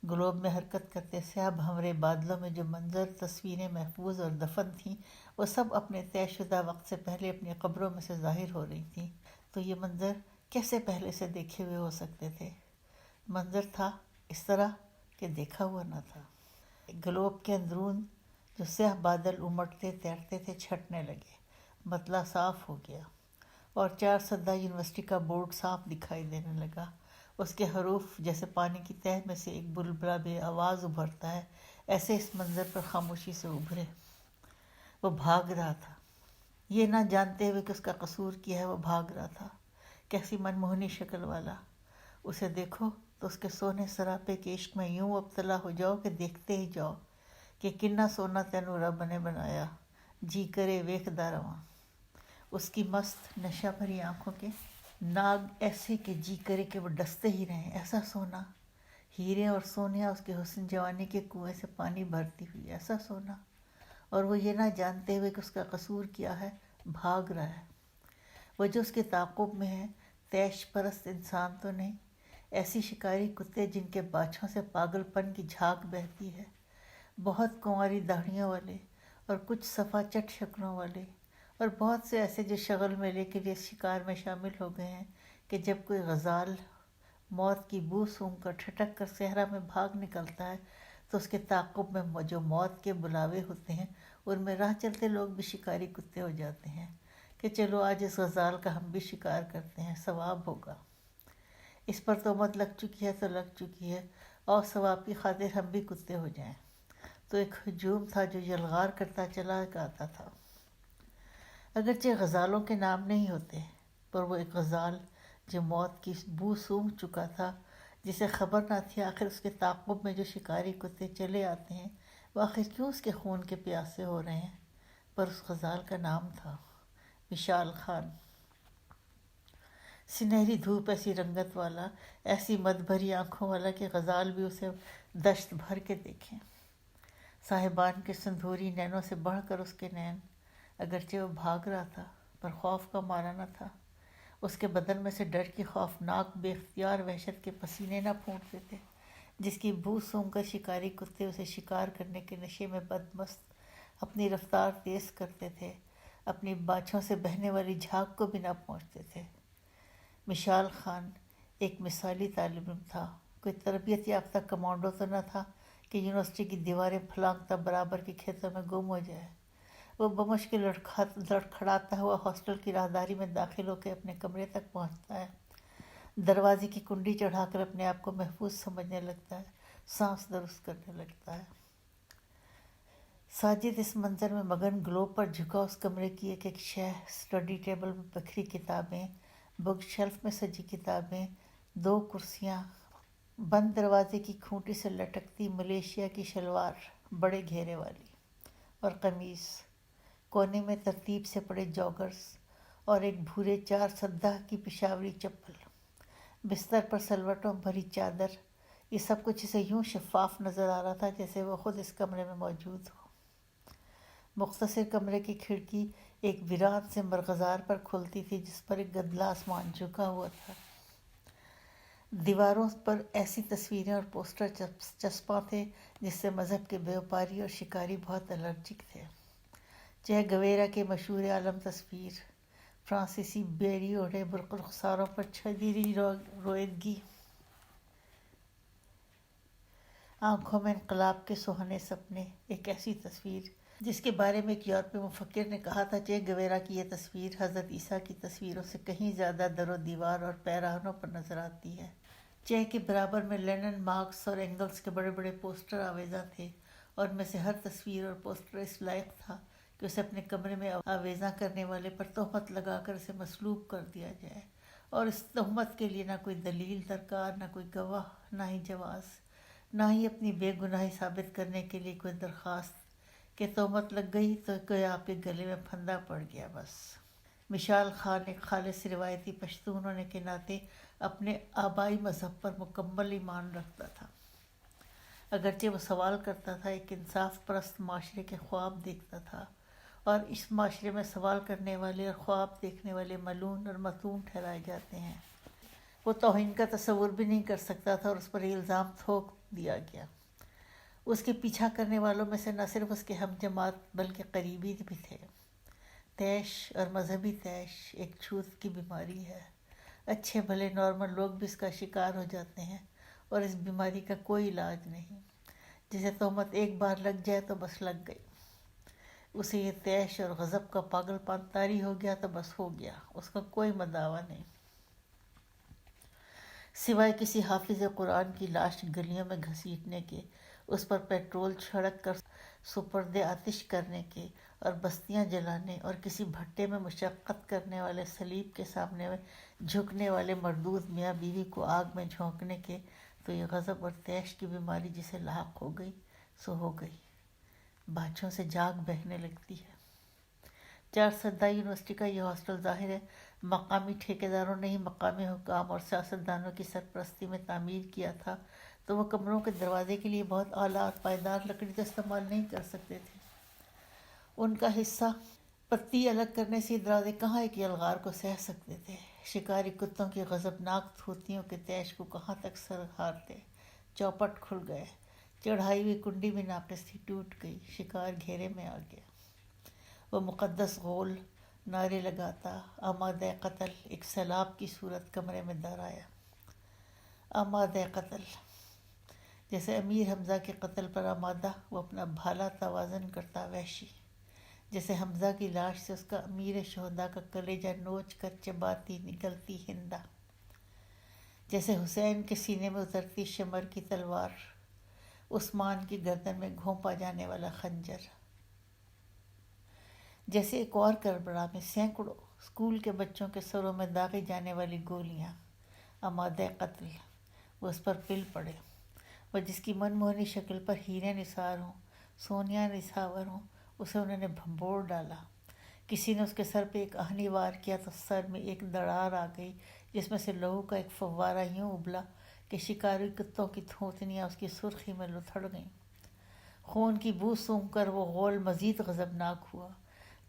گلوب میں حرکت کرتے سیاہ بھنورے بادلوں میں جو منظر، تصویریں محفوظ اور دفن تھیں، وہ سب اپنے طے شدہ وقت سے پہلے اپنی قبروں میں سے ظاہر ہو رہی تھیں۔ تو یہ منظر کیسے پہلے سے دیکھے ہوئے ہو سکتے تھے؟ منظر تھا اس طرح کہ دیکھا ہوا نہ تھا۔ گلوب کے اندرون جو سیاہ بادل امٹتے تیرتے تھے چھٹنے لگے، مطلع صاف ہو گیا، اور 4 سدہ یونیورسٹی کا بورڈ صاف دکھائی دینے لگا۔ اس کے حروف جیسے پانی کی تہہ میں سے ایک بلبلا بے آواز ابھرتا ہے، ایسے اس منظر پر خاموشی سے ابھرے۔ وہ بھاگ رہا تھا، یہ نہ جانتے ہوئے کہ اس کا قصور کیا ہے۔ وہ بھاگ رہا تھا، کیسی منموہنی شکل والا۔ اسے دیکھو تو اس کے سونے سراپے کے عشق میں یوں مبتلا ہو جاؤ کہ دیکھتے ہی جاؤ کہ کنا سونا تینوں رب نے بنایا، جی کرے ویکھدا رواں۔ اس کی مست نشہ بھری آنکھوں کے ناگ ایسے کہ جی کرے کہ وہ ڈستے ہی رہیں، ایسا سونا، ہیرے اور سونیا اس کے حسن جوانی کے کنویں سے پانی بھرتی ہوئی، ایسا سونا، اور وہ یہ نہ جانتے ہوئے کہ اس کا قصور کیا ہے، بھاگ رہا ہے۔ وہ جو اس کے تعاقب میں ہے، تیش پرست انسان تو نہیں، ایسی شکاری کتے جن کے باچھوں سے پاگل پن کی جھاگ بہتی ہے، بہت کنواری داڑھیوں والے اور کچھ صفا چٹ شکلوں والے، اور بہت سے ایسے جو شغل میلے کے لیے شکار میں شامل ہو گئے ہیں کہ جب کوئی غزال موت کی بو سونگھ کر ٹھٹک کر صحرا میں بھاگ نکلتا ہے تو اس کے تعاقب میں جو موت کے بلاوے ہوتے ہیں، ان میں راہ چلتے لوگ بھی شکاری کتے ہو جاتے ہیں کہ چلو آج اس غزال کا ہم بھی شکار کرتے ہیں، ثواب ہوگا۔ اس پر تہمت لگ چکی ہے تو لگ چکی ہے، اور ثواب کی خاطر ہم بھی کتے ہو جائیں۔ تو ایک ہجوم تھا جو یلغار کرتا چلا آتا تھا۔ اگرچہ غزالوں کے نام نہیں ہوتے، پر وہ ایک غزال جو موت کی بو سونگھ چکا تھا، جسے خبر نہ تھی آخر اس کے تعاقب میں جو شکاری کتے چلے آتے ہیں وہ آخر کیوں اس کے خون کے پیاسے ہو رہے ہیں، پر اس غزال کا نام تھا وشال خان۔ سنہری دھوپ ایسی رنگت والا، ایسی مد بھری آنکھوں والا کہ غزال بھی اسے دشت بھر کے دیکھیں۔ صاحبان کے سندھوری نینوں سے بڑھ کر اس کے نین، اگرچہ وہ بھاگ رہا تھا پر خوف کا مارا نہ تھا۔ اس کے بدن میں سے ڈر کی خوفناک بے اختیار وحشت کے پسینے نہ پھوٹتے تھے، جس کی بو سونگھ کر شکاری کتے اسے شکار کرنے کے نشے میں بدمست اپنی رفتار تیز کرتے تھے، اپنی باچھوں سے بہنے والی جھاگ کو بھی نہ پہنچتے تھے۔ مشال خان ایک مثالی طالب علم تھا، کوئی تربیت یافتہ کمانڈو تو نہ تھا کہ یونیورسٹی کی دیواریں پھلانگتا برابر کے کھیتوں میں گم ہو جائے۔ وہ بمشکل لڑکھڑاتا ہوا ہاسٹل کی راہداری میں داخل ہو کے اپنے کمرے تک پہنچتا ہے، دروازے کی کنڈی چڑھا کر اپنے آپ کو محفوظ سمجھنے لگتا ہے، سانس درست کرنے لگتا ہے۔ ساجد اس منظر میں مگن گلوب پر جھکا اس کمرے کی ایک ایک شے، اسٹڈی ٹیبل میں بکھری کتابیں، بک شیلف میں سجی کتابیں، 2 کرسیاں، بند دروازے کی کھونٹی سے لٹکتی ملیشیا کی شلوار بڑے گھیرے والی اور قمیص، کونے میں ترتیب سے پڑے جاگرز اور ایک بھورے 4 سدہ کی پشاوری چپل، بستر پر سلوٹوں بھری چادر، یہ سب کچھ اسے یوں شفاف نظر آ رہا تھا جیسے وہ خود اس کمرے میں موجود ہو۔ مختصر کمرے کی کھڑکی ایک ویران سے مرغزار پر کھلتی تھی جس پر ایک گدلا آسمان جھکا ہوا تھا۔ دیواروں پر ایسی تصویریں اور پوسٹر چسپاں تھے جس سے مذہب کے بیوپاری اور شکاری بہت الرجک تھے۔ چہ گویرا کی مشہور عالم تصویر، فرانسیسی بیڑی اوڑھے برخساروں پر چھدری رویدگی، آنکھوں میں انقلاب کے سہنے سپنے، ایک ایسی تصویر جس کے بارے میں ایک یورپی مفکر نے کہا تھا، چہ گویرا کی یہ تصویر حضرت عیسیٰ کی تصویروں سے کہیں زیادہ در و دیوار اور پیراہنوں پر نظر آتی ہے۔ چہ کے برابر میں لینن، مارکس اور اینگلس کے بڑے بڑے پوسٹر آویزاں تھے، اور ان میں سے ہر تصویر اور پوسٹر اس لائق تھا کہ اسے اپنے کمرے میں آویزاں کرنے والے پر تہمت لگا کر اسے مسلوب کر دیا جائے، اور اس تہمت کے لیے نہ کوئی دلیل درکار، نہ کوئی گواہ، نہ ہی جواز، نہ ہی اپنی بے گناہی ثابت کرنے کے لیے کوئی درخواست کہ تہمت لگ گئی تو کوئی آپ کے گلے میں پھندا پڑ گیا بس۔ مشال خان ایک خالص روایتی پشتون ہونے کے ناطے اپنے آبائی مذہب پر مکمل ایمان رکھتا تھا، اگرچہ وہ سوال کرتا تھا، ایک انصاف پرست معاشرے کے خواب دیکھتا تھا، اور اس معاشرے میں سوال کرنے والے اور خواب دیکھنے والے ملعون اور مطعون ٹھہرائے جاتے ہیں۔ وہ توہین کا تصور بھی نہیں کر سکتا تھا اور اس پر یہ الزام تھوک دیا گیا۔ اس کے پیچھا کرنے والوں میں سے نہ صرف اس کے ہم جماعت بلکہ قریبی بھی تھے۔ طیش اور مذہبی طیش ایک چھوت کی بیماری ہے، اچھے بھلے نارمل لوگ بھی اس کا شکار ہو جاتے ہیں، اور اس بیماری کا کوئی علاج نہیں۔ جسے تہمت ایک بار لگ جائے تو بس لگ گئی، اسے یہ طیش اور غضب کا پاگل پن طاری ہو گیا تو بس ہو گیا، اس کا کوئی مداوع نہیں، سوائے کسی حافظ قرآن کی لاش گلیوں میں گھسیٹنے کے، اس پر پیٹرول چھڑک کر سپرد آتش کرنے کے، اور بستیاں جلانے، اور کسی بھٹے میں مشقت کرنے والے صلیب کے سامنے میں جھکنے والے مردود میاں بیوی کو آگ میں جھونکنے کے۔ تو یہ غضب اور طیش کی بیماری جسے لاحق ہو گئی سو ہو گئی، باچھوں سے جاگ بہنے لگتی ہے۔ 4 سدہ یونیورسٹی کا یہ ہاسٹل ظاہر ہے مقامی ٹھیکیداروں نے ہی مقامی حکام اور سیاستدانوں کی سرپرستی میں تعمیر کیا تھا، تو وہ کمروں کے دروازے کے لیے بہت اعلیٰ اور پائیدار لکڑی تو استعمال نہیں کر سکتے تھے۔ ان کا حصہ پتی الگ کرنے سے یہ دروازے کہاں ایک یلغار کو سہ سکتے تھے، شکاری کتوں کی غضبناک تھوتیوں کے طیش کو کہاں تک سر ہارتے۔ چوپٹ کھل گئے، چڑھائی ہوئی کنڈی بھی ناقص تھی، ٹوٹ گئی، شکار گھیرے میں آ گیا۔ وہ مقدس غول نعرے لگاتا، آمادہ قتل، ایک سیلاب کی صورت کمرے میں در آیا۔ آمادہ قتل، جیسے امیر حمزہ کے قتل پر آمادہ، وہ اپنا بھالا توازن کرتا وحشی، جیسے حمزہ کی لاش سے اس کا امیر شہداء کا کلیجہ نوچ کر چباتی نکلتی ہندا، جیسے حسین کے سینے میں اترتی شمر کی تلوار، عثمان کی گردن میں گھونپا جانے والا خنجر، جیسے ایک اور کربلا میں سینکڑوں اسکول کے بچوں کے سروں میں داغی جانے والی گولیاں۔ آمادہ قتل، وہ اس پر پل پڑے، وہ جس کی من موہنی شکل پر ہیرے نثار ہوں، سونیاں نچھاور ہوں، اسے انہوں نے بھنبوڑ ڈالا۔ کسی نے اس کے سر پہ ایک آہنی وار کیا تو سر میں ایک دڑار آ گئی جس میں سے لہو کا ایک فوارہ یوں ابلا کہ شکاری کتوں کی تھوتنیاں اس کی سرخی میں لتھڑ گئیں۔ خون کی بو سونگھ کر وہ غول مزید غضبناک ہوا۔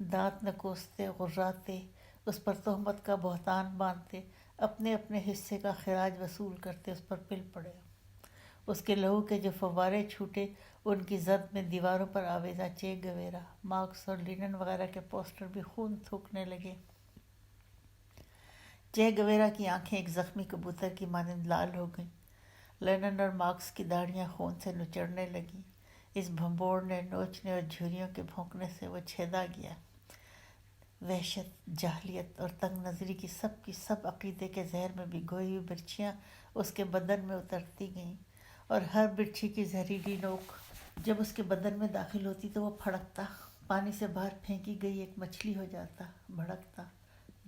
دانت نکوستے، غراتے، اس پر تہمت کا بہتان باندھتے، اپنے اپنے حصے کا خراج وصول کرتے اس پر پل پڑے۔ اس کے لہو کے جو فوارے چھوٹے، ان کی زد میں دیواروں پر آویزاں چے گویرا، مارکس اور لینن وغیرہ کے پوسٹر بھی خون تھوکنے لگے۔ چے گویرا کی آنکھیں ایک زخمی کبوتر کی مانند لال ہو گئیں۔ لینن اور مارکس کی داڑھیاں خون سے نچڑنے لگیں۔ اس بھنبوڑنے، نوچنے اور جھریوں کے بھونکنے سے وہ چھیدا گیا۔ وحشت، جاہلیت اور تنگ نظری کی سب عقیدے کے زہر میں بھگوئی ہوئی برچھیاں اس کے بدن میں اترتی گئیں، اور ہر برچھی کی زہریلی نوک جب اس کے بدن میں داخل ہوتی تو وہ پھڑکتا، پانی سے باہر پھینکی گئی ایک مچھلی ہو جاتا، بھڑکتا۔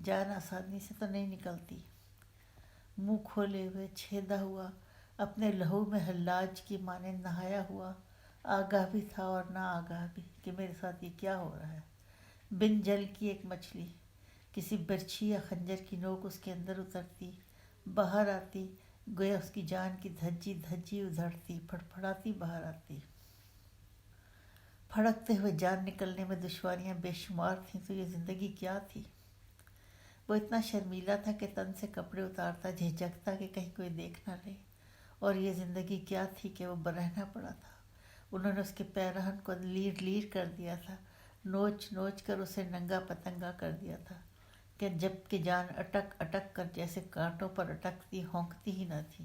جان آسانی سے تو نہیں نکلتی۔ منہ کھولے ہوئے، چھیدا ہوا، اپنے لہو میں حلاج کی مانند نہایا ہوا، آگاہ بھی تھا اور نا آگاہ بھی کہ میرے ساتھ یہ کیا ہو رہا ہے۔ بن جل کی ایک مچھلی، کسی برچھی یا خنجر کی نوک اس کے اندر اترتی، باہر آتی، گویا اس کی جان کی دھجی دھجی ادھڑتی، پھڑپھڑاتی باہر آتی۔ پھڑکتے ہوئے جان نکلنے میں دشواریاں بے شمار تھیں، تو یہ زندگی کیا تھی؟ وہ اتنا شرمیلا تھا کہ تن سے کپڑے اتارتا، جھجکتا کہ کہیں کوئی دیکھ نہ لے۔ اور یہ زندگی کیا تھی کہ وہ برہنہ پڑا تھا۔ انہوں نے اس کے پیرہن کو لیر لیر کر دیا تھا، نوچ نوچ کر اسے ننگا پتنگا کر دیا تھا، کہ جب کہ جان اٹک اٹک کر جیسے کانٹوں پر اٹکتی، ہونکتی ہی نہ تھی۔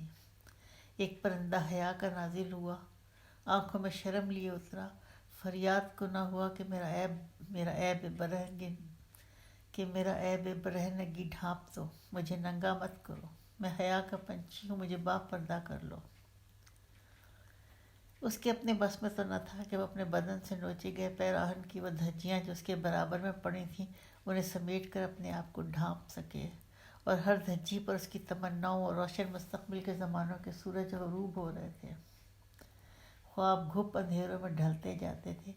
ایک پرندہ حیا کا نازل ہوا، آنکھوں میں شرم لیے اترا، فریاد کو نہ ہوا کہ میرا عیب برہنگی ڈھانپ دو، مجھے ننگا مت کرو، میں حیا کا پنچھی ہوں، مجھے باپ پردہ کر لو۔ اس کے اپنے بس میں تو نہ تھا کہ وہ اپنے بدن سے نوچے گئے پیراہن کی وہ دھجیاں جو اس کے برابر میں پڑی تھیں انہیں سمیٹ کر اپنے آپ کو ڈھانپ سکے، اور ہر دھجی پر اس کی تمناؤں اور روشن مستقبل کے زمانوں کے سورج غروب ہو رہے تھے۔ خواب گھپ اندھیروں میں ڈھلتے جاتے تھے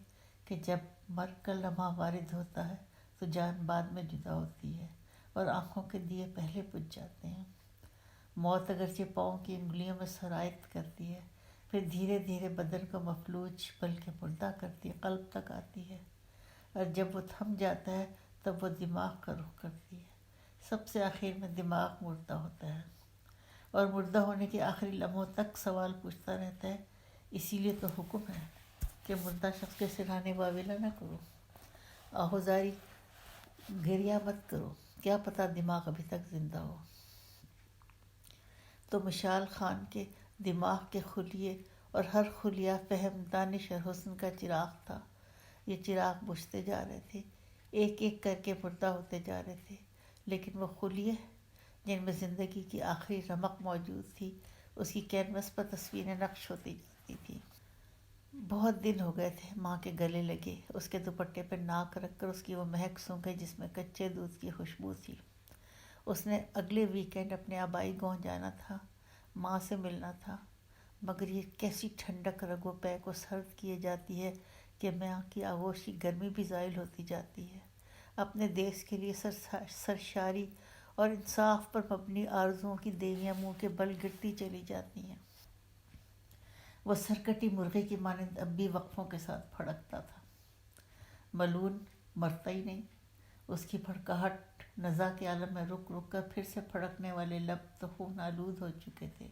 کہ جب مرگ کا لمحہ وارد ہوتا ہے تو جان بعد میں جدا ہوتی ہے اور آنکھوں کے دیے پہلے بجھ جاتے ہیں۔ موت اگرچہ پاؤں کی انگلیوں میں سرایت کرتی ہے، پھر دھیرے دھیرے بدن کو مفلوج بلکہ مردہ کرتی ہے، قلب تک آتی ہے، اور جب وہ تھم جاتا ہے تب وہ دماغ کا رخ کرتی ہے۔ سب سے آخر میں دماغ مردہ ہوتا ہے، اور مردہ ہونے کے آخری لمحوں تک سوال پوچھتا رہتا ہے۔ اسی لیے تو حکم ہے کہ مردہ شخص کے سرہانے واویلا نہ کرو، آہوزاری گریہ مت کرو، کیا پتہ دماغ ابھی تک زندہ ہو۔ تو مشال خان کے دماغ کے خلیے اور ہر خلیہ فہم، دانش اور حسن کا چراغ تھا۔ یہ چراغ بجھتے جا رہے تھے، ایک ایک کر کے مردہ ہوتے جا رہے تھے، لیکن وہ خلیے جن میں زندگی کی آخری رمق موجود تھی، اس کی کینوس پر تصویریں نقش ہوتی جاتی تھی۔ بہت دن ہو گئے تھے ماں کے گلے لگے، اس کے دوپٹے پہ ناک رکھ کر اس کی وہ مہک سونگھے جس میں کچے دودھ کی خوشبو تھی۔ اس نے اگلے ویکینڈ اپنے آبائی گاؤں جانا تھا، ماں سے ملنا تھا، مگر یہ کیسی ٹھنڈک رگ و پے کو سرد کیے جاتی ہے کہ ماں کی آغوش کی گرمی بھی زائل ہوتی جاتی ہے۔ اپنے دیس کے لیے سرشاری اور انصاف پر مبنی آرزوؤں کی دیویاں منہ کے بل گرتی چلی جاتی ہیں۔ وہ سرکٹی مرغی کی مانند اب بھی وقفوں کے ساتھ پھڑکتا تھا۔ ملون مرتا ہی نہیں، اس کی پھڑکاہٹ نزا کے عالم میں رک رک کر پھر سے پھڑکنے والے لب تو خون آلود ہو چکے تھے،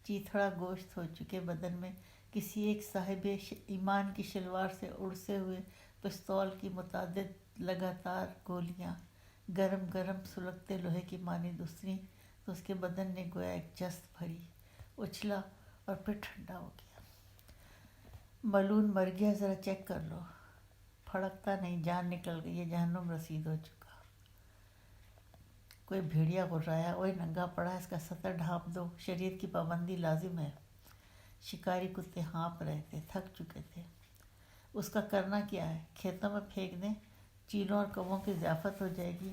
چیتھڑا گوشت ہو چکے بدن میں کسی ایک صاحب ایمان کی شلوار سے اڑسے ہوئے پستول کی متعدد لگاتار گولیاں گرم گرم سلگتے لوہے کی مانند اتریں تو اس کے بدن نے گویا ایک جست بھری، اچھلا اور پھر ٹھنڈا ہو گیا۔ ملون مر گیا، ذرا چیک کر لو۔ پھڑکتا نہیں، جان نکل گئی ہے، جہنم رسید ہو چکا۔ کوئی بھیڑیا غرایا، اوئے ننگا پڑا ہے، اس کا سطر ڈھانپ دو، شریعت کی پابندی لازم ہے۔ شکاری کتے ہانپ رہے تھے، تھک چکے تھے۔ اس کا کرنا کیا ہے؟ کھیتوں میں پھینک دیں، چیلوں اور کووں کی ضیافت ہو جائے گی۔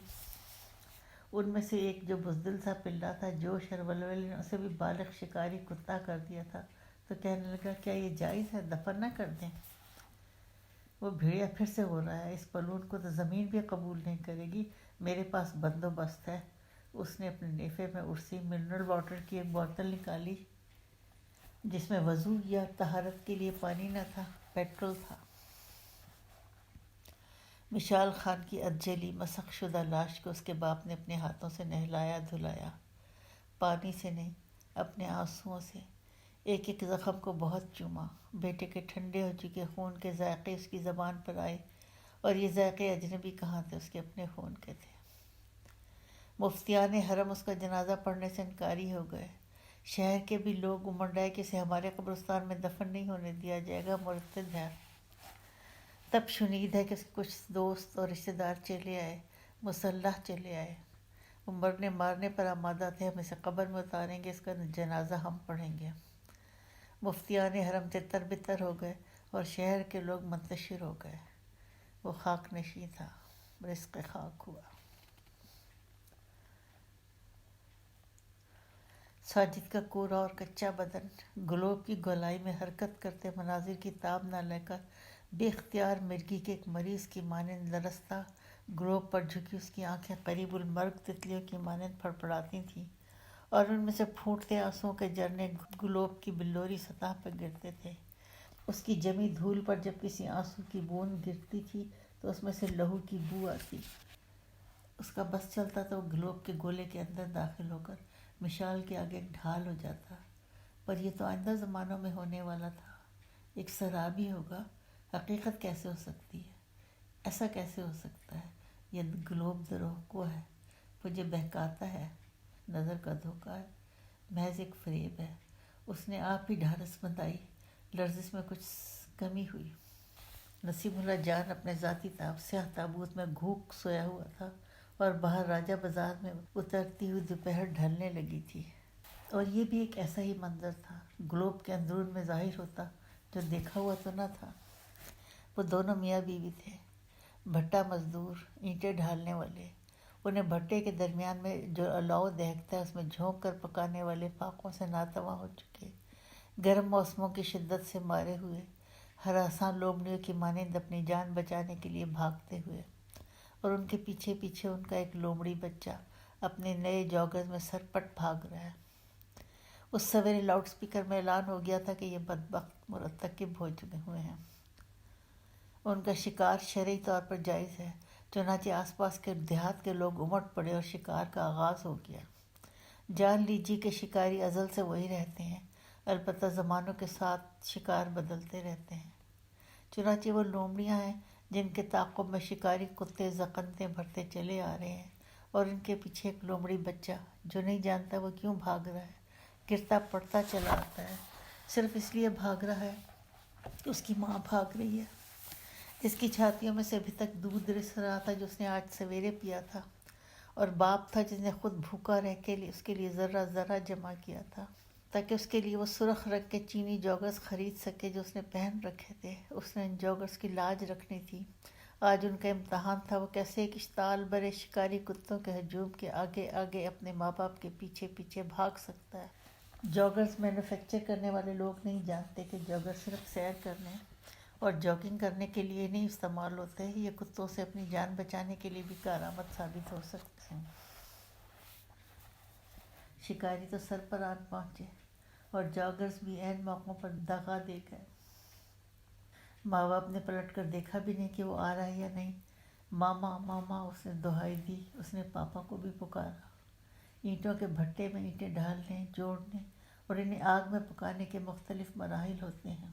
ان میں سے ایک جو بزدل سا پلہ تھا، جوش اور ولولے نے اسے بھی بالغ شکاری کتا کر دیا تھا، تو کہنے لگا کیا یہ جائز ہے؟ دفن نہ کر دیں؟ وہ بھیڑیا پھر سے ہو رہا ہے، اس پلون کو تو زمین بھی قبول نہیں کرے گی، میرے پاس بندوبست ہے۔ اس نے اپنے نیفے میں ارسی منرل واٹر کی ایک بوتل نکالی جس میں وضو یا طہارت کے لیے پانی نہ تھا، پیٹرول تھا۔ مشال خان کی ادجلی مسخ شدہ لاش کو اس کے باپ نے اپنے ہاتھوں سے نہلایا دھلایا، پانی سے نہیں، اپنے آنسوؤں سے۔ ایک ایک زخم کو بہت چوما۔ بیٹے کے ٹھنڈے ہو چکے خون کے ذائقے اس کی زبان پر آئے، اور یہ ذائقے اجنبی کہاں تھے، اس کے اپنے خون کے تھے۔ مفتیان حرم اس کا جنازہ پڑھنے سے انکاری ہو گئے۔ شہر کے بھی لوگ امنڈ آئے کہ اسے ہمارے قبرستان میں دفن نہیں ہونے دیا جائے گا، مرتد ہے۔ تب شنید ہے کہ اس کے کچھ دوست اور رشتہ دار چلے آئے، مسلح چلے آئے۔ وہ مرنے مارنے پر آمادہ تھے، ہم اسے قبر میں اتاریں گے، اس کا جنازہ ہم پڑھیں گے۔ مفتیان حرم تتر بتر ہو گئے اور شہر کے لوگ منتشر ہو گئے۔ وہ خاک نشیں تھا، رزق خاک ہوا۔ ساجد کا کوڑا اور کچا بدن گلوب کی گولائی میں حرکت کرتے مناظر کی تاب نہ لے کر بے اختیار مرغی کے ایک مریض کی مانند لرزتا، گلوب پر جھکی اس کی آنکھیں قریب المرگ تتلیوں کی مانند پھڑپڑاتی تھیں، اور ان میں سے پھوٹتے آنسوؤں کے جھرنے گلوب کی بلوری سطح پر گرتے تھے۔ اس کی جمی دھول پر جب کسی آنسو کی بوند گرتی تھی تو اس میں سے لہو کی بو آتی۔ اس کا بس چلتا تو وہ گلوب کے گولے کے اندر داخل ہو کر مشال کے آگے ایک ڈھال ہو جاتا۔ پر یہ تو آئندہ زمانوں میں ہونے والا تھا، ایک سراب ہی ہوگا۔ حقیقت کیسے ہو سکتی ہے؟ ایسا کیسے ہو سکتا ہے؟ یہ گلوب دروغ کو ہے، مجھے بہکاتا ہے، نظر کا دھوکہ ہے، محض ایک فریب ہے۔ اس نے آپ ہی ڈھارس بندائی، لرزش میں کچھ کمی ہوئی۔ نسیم اللہ جان اپنے ذاتی سیاہ تابوت میں گھوک سویا ہوا تھا، اور باہر راجہ بازار میں اترتی ہوئی دوپہر ڈھلنے لگی تھی، اور یہ بھی ایک ایسا ہی منظر تھا، گلوب کے اندرون میں ظاہر ہوتا، جو دیکھا ہوا تو نہ تھا۔ وہ دونوں میاں بیوی تھے، بھٹا مزدور، اینٹیں ڈھالنے والے۔ انہیں بھٹے کے درمیان میں جو الاؤ دہکتا ہے اس میں جھونک کر پکانے والے فاقوں سے ناتواں ہو چکے، گرم موسموں کی شدت سے مارے ہوئے، ہراساں لومڑیوں کی مانند اپنی جان بچانے کے لیے بھاگتے ہوئے، اور ان کے پیچھے پیچھے ان کا ایک لومڑی بچہ اپنے نئے جوگرز میں سرپٹ بھاگ رہا ہے۔ اس سویرے لاؤڈ سپیکر میں اعلان ہو گیا تھا کہ یہ بدبخت مرتکب ہو چکے ہوئے ہیں۔ ان کا شکار شرعی طور پر جائز ہے، چنانچہ آس پاس کے دیہات کے لوگ امٹ پڑے اور شکار کا آغاز ہو گیا۔ جان لیجیے کہ شکاری ازل سے وہی رہتے ہیں، البتہ زمانوں کے ساتھ شکار بدلتے رہتے ہیں۔ چنانچہ وہ لومڑیاں ہیں جن کے تعاقب میں شکاری کتے زقنتے بھرتے چلے آ رہے ہیں، اور ان کے پیچھے ایک لومڑی بچہ جو نہیں جانتا وہ کیوں بھاگ رہا ہے، گرتا پڑتا چلا آتا ہے، صرف اس لیے بھاگ رہا ہے کہ اس کی ماں بھاگ رہی ہے، جس کی چھاتیوں میں سے ابھی تک دودھ رس رہا تھا جو اس نے آج سویرے پیا تھا، اور باپ تھا جس نے خود بھوکا رہ کے اس کے لیے ذرہ ذرہ جمع کیا تھا تاکہ اس کے لیے وہ سرخ رنگ کے چینی جوگرز خرید سکے جو اس نے پہن رکھے تھے۔ اس نے ان جوگرز کی لاج رکھنی تھی، آج ان کا امتحان تھا۔ وہ کیسے ایک اشتعال برے شکاری کتوں کے ہجوم کے آگے آگے اپنے ماں باپ کے پیچھے پیچھے بھاگ سکتا ہے۔ جوگرز مینوفیکچر کرنے والے لوگ نہیں جانتے کہ جوگر صرف سیر کرنے اور جاگنگ کرنے کے لیے نہیں استعمال ہوتے، یہ کتوں سے اپنی جان بچانے کے لیے بھی کارآمد ثابت ہو سکتے ہیں۔ شکاری تو سر پر آن پہنچے، اور جاگرز بھی عین موقعوں پر دغا دے گئے۔ ماں باپ نے پلٹ کر دیکھا بھی نہیں کہ وہ آ رہا ہے یا نہیں۔ ماما ماما اس نے دہائی دی، اس نے پاپا کو بھی پکارا۔ اینٹوں کے بھٹے میں اینٹیں ڈھالنے، جوڑنے اور انہیں آگ میں پکانے کے مختلف مراحل ہوتے ہیں۔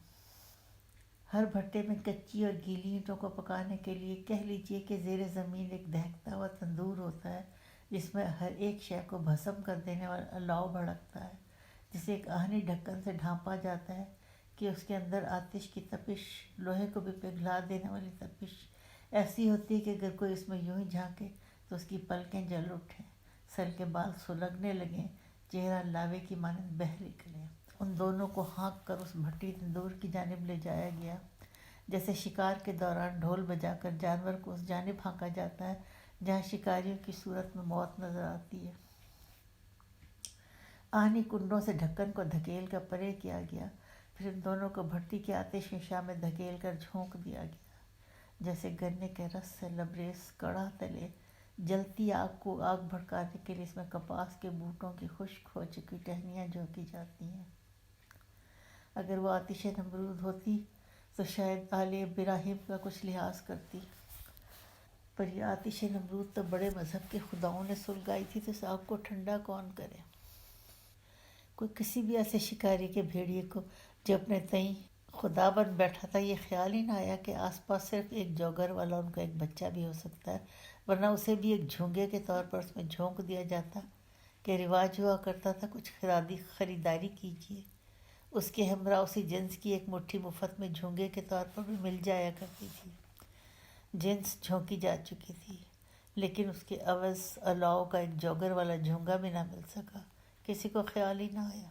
ہر بھٹے میں کچی اور گیلی اینٹوں کو پکانے کے لیے کہہ لیجیے کہ زیر زمین ایک دہکتا ہوا تندور ہوتا ہے جس میں ہر ایک شے کو بھسم کر دینے والا الاؤ بھڑکتا ہے، جسے ایک آہنی ڈھکن سے ڈھانپا جاتا ہے کہ اس کے اندر آتش کی تپش، لوہے کو بھی پگھلا دینے والی تپش ایسی ہوتی ہے کہ اگر کوئی اس میں یوں ہی جھانکے تو اس کی پلکیں جل اٹھیں، سر کے بال سلگنے لگیں، چہرہ لاوے کی مانند بہہ نکلے۔ ان دونوں کو ہانک کر اس بھٹی تندور کی جانب لے جایا گیا، جیسے شکار کے دوران ڈھول بجا کر جانور کو اس جانب ہانکا جاتا ہے جہاں شکاریوں کی صورت میں موت نظر آتی ہے۔ آہنی کنڈوں سے ڈھکن کو دھکیل کر پرے کیا گیا، پھر ان دونوں کو بھٹی کی آتش فشاں میں دھکیل کر جھونک دیا گیا، جیسے گنے کے رس سے لبریز کڑاہ تلے جلتی آگ کو آگ بھڑکانے کے لیے اس میں کپاس کے بوٹوں کی خشک ہو چکی ٹہنیاں جھونکی جاتی ہیں۔ اگر وہ آتش نمرود ہوتی تو شاید آل ابراہیم کا کچھ لحاظ کرتی، پر یہ آتش نمرود تو بڑے مذہب کے خداؤں نے سلگائی تھی، تو اس آگ کو ٹھنڈا کون کرے؟ کوئی کسی بھی ایسے شکاری کے بھیڑیے کو جو اپنے تئیں خدا بن بیٹھا تھا، یہ خیال ہی نہ آیا کہ آس پاس صرف ایک جوگر والا ان کا ایک بچہ بھی ہو سکتا ہے، ورنہ اسے بھی ایک جھونگے کے طور پر اس میں جھونک دیا جاتا کہ رواج ہوا کرتا تھا کچھ خریداری کیجیے، اس کے ہمراہ اسی جنس کی ایک مٹھی مفت میں جھونگے کے طور پر بھی مل جایا کرتی تھی۔ جنس جھونکی جا چکی تھی، لیکن اس کے عوض الاؤ کا ایک جوگر والا جھونگا بھی نہ مل سکا، کسی کو خیال ہی نہ آیا۔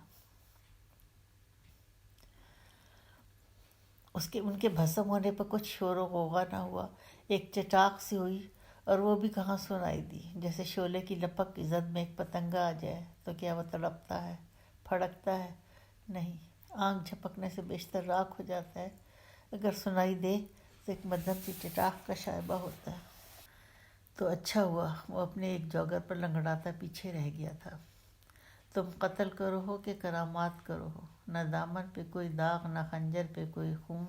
ان کے بھسم ہونے پر کچھ شور و غوغا نہ ہوا، ایک چٹاخ سی ہوئی، اور وہ بھی کہاں سنائی دی، جیسے شعلے کی لپک کی زد میں ایک پتنگا آ جائے تو کیا وہ تڑپتا ہے، پھڑکتا ہے؟ نہیں، آنکھ جھپکنے سے بیشتر راکھ ہو جاتا ہے۔ اگر سنائی دے تو ایک مدھم سی چٹاخ کا شائبہ ہوتا ہے۔ تو اچھا ہوا وہ اپنے ایک جوگر پر لنگڑاتا پیچھے رہ گیا تھا۔ تم قتل کرو ہو کہ کرامات کرو ہو، نہ دامن پہ کوئی داغ، نہ خنجر پہ کوئی خون،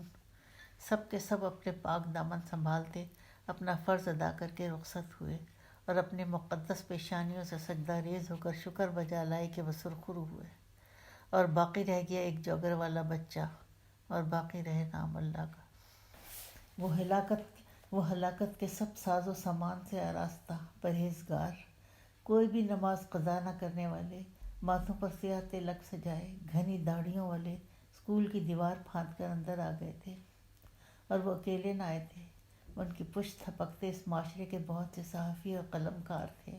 سب کے سب اپنے پاک دامن سنبھالتے اپنا فرض ادا کر کے رخصت ہوئے، اور اپنے مقدس پیشانیوں سے سجدہ ریز ہو کر شکر بجا لائے کہ وہ سرخرو ہوئے، اور باقی رہ گیا ایک جوگر والا بچہ، اور باقی رہے نام اللہ کا۔ وہ ہلاکت کے سب ساز و سامان سے آراستہ پرہیزگار، کوئی بھی نماز قضا نہ کرنے والے، ماتھوں پر سیاہ تلک سجائے گھنی داڑھیوں والے اسکول کی دیوار پھاند کر اندر آ گئے تھے، اور وہ اکیلے نہ آئے تھے، ان کی پشت تھپکتے اس معاشرے کے بہت سے صحافی اور قلم کار تھے،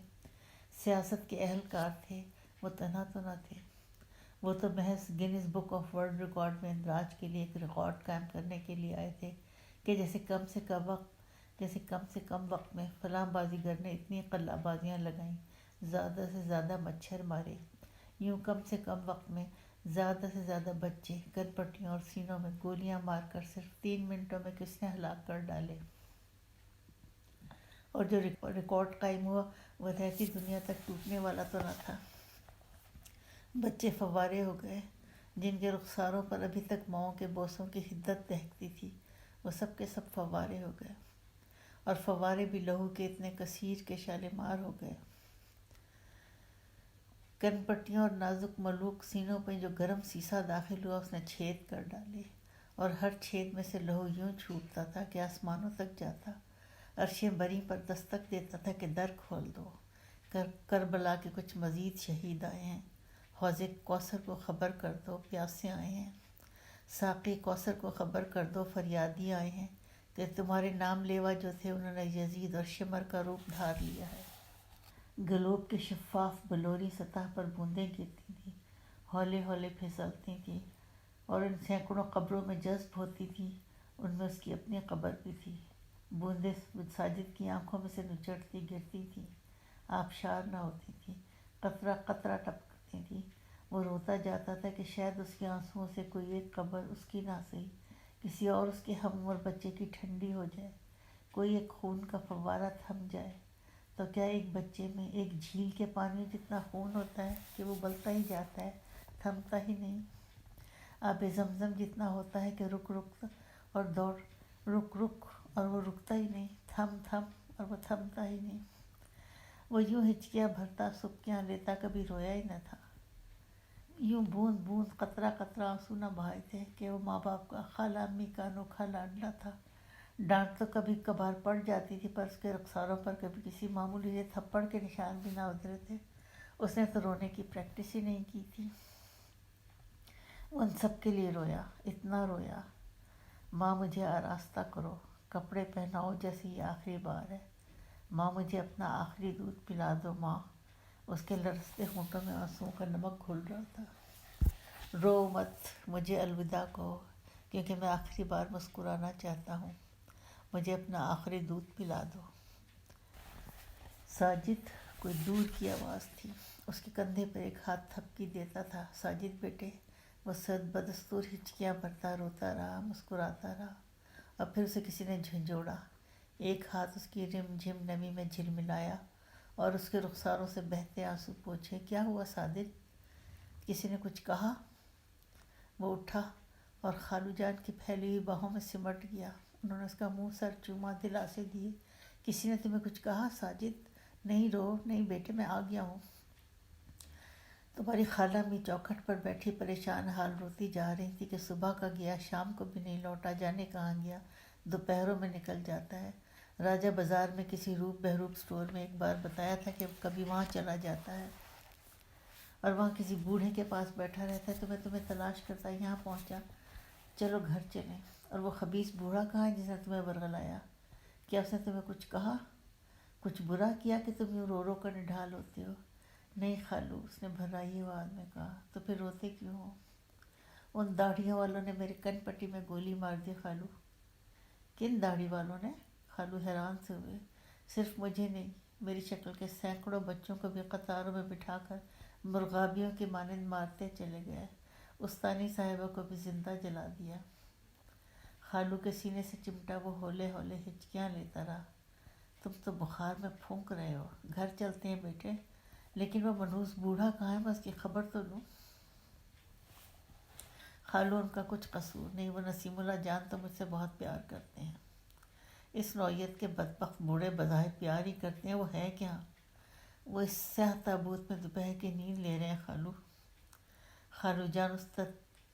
سیاست کے اہلکار تھے، وہ تنہا تو نہ تھے، وہ تو محض gains book of world record میں اندراج کے لیے ایک ریکارڈ قائم کرنے کے لیے آئے تھے کہ جیسے کم سے کم وقت میں فلاں بازیگر نے اتنی قلعہ بازیاں لگائیں، زیادہ سے زیادہ مچھر مارے، یوں کم سے کم وقت میں زیادہ سے زیادہ بچے کن پٹیوں اور سینوں میں گولیاں مار کر صرف 3 منٹوں میں کس نے ہلاک کر ڈالے، اور جو ریکارڈ قائم ہوا وہ رہتی دنیا تک ٹوٹنے والا تو نہ تھا۔ بچے فوارے ہو گئے، جن کے رخساروں پر ابھی تک ماؤں کے بوسوں کی حدت دہکتی تھی، وہ سب کے سب فوارے ہو گئے، اور فوارے بھی لہو کے اتنے کثیر کے شالیمار ہو گئے۔ کن پٹیوں اور نازک ملوک سینوں پہ جو گرم سیسا داخل ہوا اس نے چھید کر ڈالے، اور ہر چھید میں سے لہو یوں چھوٹتا تھا کہ آسمانوں تک جاتا، عرشیں بری پر دستک دیتا تھا کہ در کھول دو، کربلا کے کچھ مزید شہید آئے ہیں، حوض کوثر کو خبر کر دو پیاسے آئے ہیں، ساقی کوثر کو خبر کر دو فریادی آئے ہیں کہ تمہارے نام لیوا جو تھے انہوں نے یزید اور شمر کا روپ دھار لیا ہے۔ گلوب کے شفاف بلوری سطح پر بوندیں گرتی تھیں، ہولے ہولے پھسلتی تھیں، اور ان سینکڑوں قبروں میں جذب ہوتی تھیں، ان میں اس کی اپنی قبر بھی تھی۔ بوندیں ساجد کی آنکھوں میں سے نچڑتی گرتی تھیں، آبشار نہ ہوتی تھیں، قطرہ قطرہ ٹپکتی تھیں۔ وہ روتا جاتا تھا کہ شاید اس کے آنسوؤں سے کوئی ایک قبر اس کی نہ سہی کسی اور اس کے ہم عمر بچے کی ٹھنڈی ہو جائے، کوئی ایک خون کا فوارہ تھم جائے۔ تو کیا ایک بچے میں ایک جھیل کے پانی جتنا خون ہوتا ہے کہ وہ بلتا ہی جاتا ہے، تھمتا ہی نہیں؟ آب زمزم جتنا ہوتا ہے کہ رک اور وہ رکتا ہی نہیں، تھم اور وہ تھمتا ہی نہیں۔ وہ یوں ہچکیاں بھرتا سبکیاں لیتا کبھی رویا ہی نہ تھا، یوں بوند بوند قطرہ قطرہ آنسو نہ بہائے تھے کہ وہ ماں باپ کا خالہ امی کا انوکھا لاڈلا تھا۔ ڈانٹ تو کبھی کبھار پڑ جاتی تھی، پر اس کے رخساروں پر کبھی کسی معمولی سے تھپڑ کے نشان بھی نہ اترے تھے، اس نے تو رونے کی پریکٹس ہی نہیں کی تھی۔ ان سب کے لیے رویا، اتنا رویا، ماں مجھے آراستہ کرو، کپڑے پہناؤ جیسے یہ آخری بار ہے، ماں مجھے اپنا آخری دودھ پلا دو ماں۔ اس کے لرزتے ہونٹوں میں آنسوؤں کا نمک گھل رہا تھا۔ رو مت، مجھے الوداع کہو، کیونکہ میں آخری بار مسکرانا چاہتا ہوں، مجھے اپنا آخری دودھ پلا دو۔ ساجد، کوئی دور کی آواز تھی، اس کے کندھے پر ایک ہاتھ تھپکی دیتا تھا۔ ساجد بیٹے۔ وہ بدستور ہچکیاں بھرتا روتا رہا، مسکراتا رہا، اور پھر اسے کسی نے جھنجھوڑا، ایک ہاتھ اس کی رم جھم نمی میں جھلملایا اور اس کے رخساروں سے بہتے آنسو پوچھے، کیا ہوا ساجد؟ کسی نے کچھ کہا؟ وہ اٹھا اور خالو جان کی پھیلی ہوئی باہوں میں سمٹ گیا۔ انہوں نے اس کا منہ سر چوما، دلاسے دیے۔ کسی نے تمہیں کچھ کہا ساجد؟ نہیں رو، نہیں بیٹے، میں آ گیا ہوں۔ تمہاری خالہ امی چوکھٹ پر بیٹھی پریشان حال روتی جا رہی تھی کہ صبح کا گیا شام کو بھی نہیں لوٹا، جانے کہاں گیا، دوپہروں میں نکل جاتا ہے۔ راجہ بازار میں کسی روپ بہروپ اسٹور میں ایک بار بتایا تھا کہ کبھی وہاں چلا جاتا ہے اور وہاں کسی بوڑھے کے پاس بیٹھا رہتا ہے تو میں تمہیں تلاش کرتا یہاں پہنچا، چلو گھر چلیں۔ اور وہ خبیث بوڑھا کہاں ہے جس نے تمہیں ورغلایا؟ کیا اس نے تمہیں کچھ کہا، کچھ برا کیا کہ تم یوں رو رو کر نڈھال ہوتے ہو؟ نہیں خالو، اس نے بھرائی آواز میں کہا۔ تو پھر روتے کیوں ہو؟ ان داڑھیوں والوں نے میرے کن پٹی میں گولی مار دی خالو۔ کن داڑھی والوں نے؟ خالو حیران سے ہوئے۔ صرف مجھے نہیں، میری شکل کے سینکڑوں بچوں کو بھی قطاروں میں بٹھا کر مرغابیوں کی مانند مارتے چلے گئے۔ استانی صاحبہ کو بھی زندہ جلا دیا۔ خالو کے سینے سے چمٹا وہ ہولے ہولے ہچکیاں لیتا رہا۔ تم تو بخار میں پھونک رہے ہو، گھر چلتے ہیں بیٹے۔ لیکن وہ منحوس بوڑھا کہاں ہے، میں اس کی خبر تو لوں۔ خالو، ان کا کچھ قصور نہیں، وہ نسیم اللہ جان تو مجھ سے بہت پیار کرتے ہیں۔ اس نوعیت کے بدبخت بوڑھے بظاہر پیار ہی کرتے ہیں، وہ ہے کیا؟ وہ اس سیاہ تابوت میں دوپہر کی نیند لے رہے ہیں خالو۔ خالو جان اس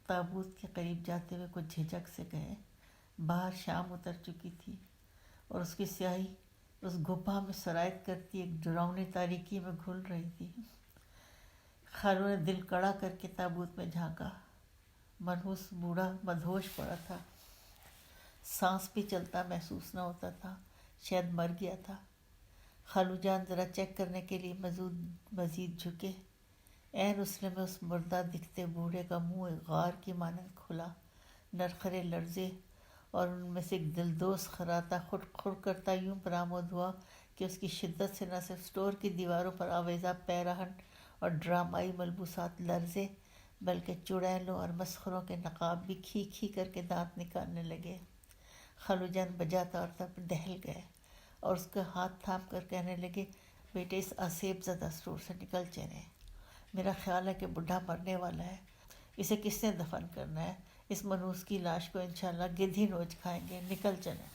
تابوت کے قریب جاتے ہوئے کچھ جھجک سے گئے۔ باہر شام اتر چکی تھی اور اس کی سیاہی اس گپھا میں سرایت کرتی ایک ڈراؤنی تاریکی میں گھل رہی تھی۔ خالو نے دل کڑا کر کے تابوت میں جھانکا۔ منحوس بوڑھا مدہوش پڑا تھا، سانس بھی چلتا محسوس نہ ہوتا تھا، شاید مر گیا تھا۔ خالو جان ذرا چیک کرنے کے لیے مزید جھکے۔ عین اس میں اس مردہ دکھتے بوڑھے کا منہ ایک غار کی مانند کھلا، نرخرے لرزے اور ان میں سے ایک دلدوز خراتا خر کرتا یوں برآمد ہوا کہ اس کی شدت سے نہ صرف اسٹور کی دیواروں پر آویزہ پیراہن اور ڈرامائی ملبوسات لرزے بلکہ چڑیلوں اور مسخروں کے نقاب بھی کھی کھی کر کے دانت نکالنے لگے۔ خالو جان بجا طور پر دہل گئے اور اس کا ہاتھ تھام کر کہنے لگے، بیٹے اس آسیب زدہ اسٹور سے نکل چلیں۔ میرا خیال ہے کہ بڈھا مرنے والا ہے، اسے کس نے دفن کرنا ہے؟ اس منحوس کی لاش کو انشاءاللہ گدھ ہی نوچ کھائیں گے، نکل چلیں۔